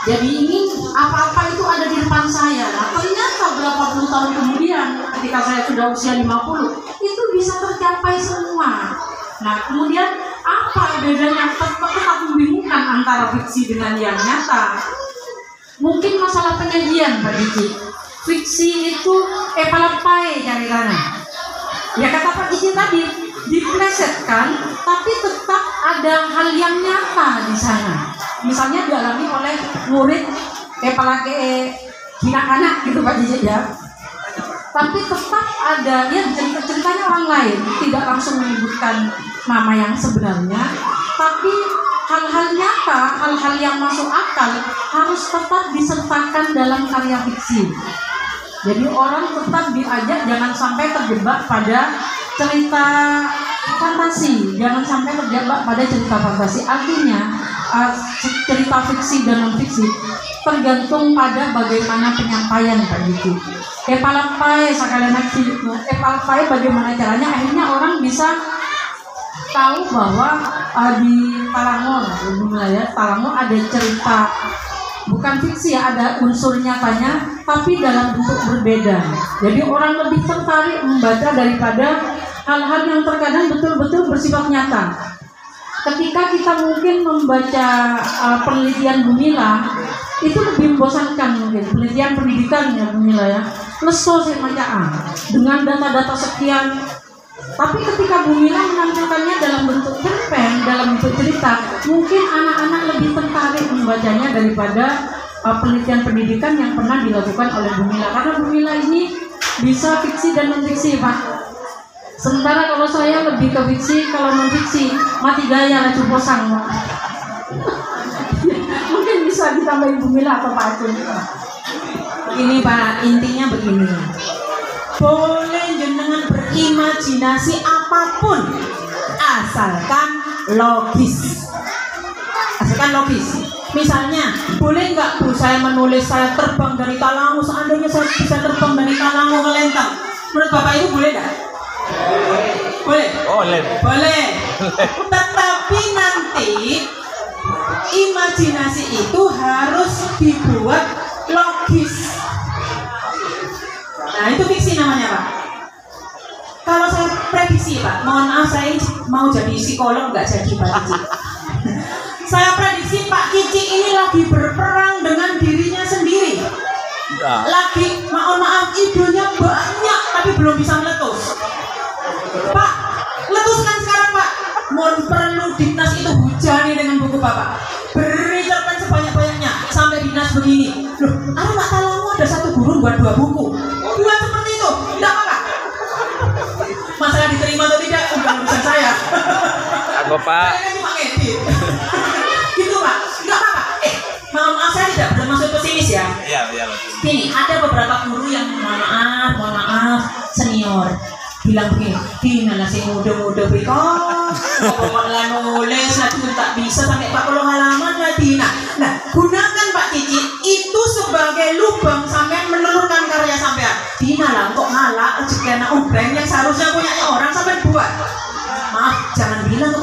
Jadi ingin apa-apa itu ada di depan saya. Nah, ternyata berapa puluh tahun kemudian ketika saya sudah usia 50 itu bisa tercapai semua. Nah, kemudian apa bedanya? Tetap membingungkan antara fiksi dengan yang nyata. Mungkin masalah penyajian, Pak Diki. Fiksi itu epalapai cari tanah. Ya kata Pak Diki tadi, diplesetkan, tapi tetap ada hal yang nyata di sana. Misalnya dialami oleh murid epalake anak gitu Pak Diki ya. Tapi tetap ada ya ceritanya orang lain, tidak langsung menyebutkan nama yang sebenarnya, tapi hal-hal nyata, hal-hal yang masuk akal harus tetap disertakan dalam karya fiksi. Jadi orang tetap diajak jangan sampai terjebak pada cerita fantasi, jangan sampai terjebak pada cerita fantasi. Artinya cerita fiksi dan non fiksi tergantung pada bagaimana penyampaian Pak Diki. Epalapai sekalian epalapai bagaimana caranya akhirnya orang bisa tahu bahwa di Talangor, di wilayah Talangor ada cerita bukan fiksi ya, ada unsur nyatanya tapi dalam bentuk berbeda. Jadi orang lebih tertarik membaca daripada hal-hal yang terkadang betul-betul bersifat nyata. Ketika kita mungkin membaca penelitian Gumilang itu lebih membosankan mungkin penelitian pendidikan ya Gumilang ya. Leso saya bacaan dengan data-data sekian. Tapi ketika Gumilang menampilkannya dalam bentuk cerpen, dalam bentuk cerita, mungkin anak-anak lebih tertarik membacanya daripada penelitian pendidikan yang pernah dilakukan oleh Gumilang. Karena Gumilang ini bisa fiksi dan non-fiksi, Pak. Sementara kalau saya lebih ke fiksi, kalau non-fiksi, mati gaya lah cuposang, Pak. Mungkin bisa ditambahin Gumilang atau Pak Acun. Ini Pak, intinya begini. Boleh jenengan berimajinasi apapun asalkan logis. Asalkan logis. Misalnya, boleh nggak Bu saya menulis saya terbang dari Talango, seandainya saya bisa terbang dari Talango ke Lentang. Menurut Bapak Ibu boleh nggak? Boleh? Boleh. Boleh. Tetapi nanti imajinasi itu harus dibuat logis. Nah itu fiksi namanya Pak. Kalau saya prediksi Pak, mohon maaf saya mau jadi psikolog nggak jadi Pak Cici. Saya prediksi Pak Cici ini lagi berperang dengan dirinya sendiri. Lagi mohon maaf idenya banyak tapi belum bisa meletus. Pak, letuskan sekarang Pak. Mohon perlu dinas itu hujani dengan buku Bapak. Beri cerpen sebanyak-banyaknya sampai dinas begini. Loh, anak Talango ada satu guru buat 2 buku. Buat seperti itu, tidak apa-apa. Masalah diterima atau tidak, bukan urusan saya. Aku Pak. Saya kan cuma ngedit. Gitu Pak, tidak apa-apa. Maaf saya tidak bermaksud pesimis ya. Iya. Gini, ada beberapa guru yang mohon maaf, senior. Bilang begini, gimana sih muda-muda because kok malah nulis lagi tak bisa sampai 40 halaman lagi. Nah, gunakan Pak Cici itu sebagai lubang sampai menelurkan karya sampean. Dina lah kok ngalah sekian umbreng yang seharusnya punyanya orang sampai buat. Maaf, jangan bilang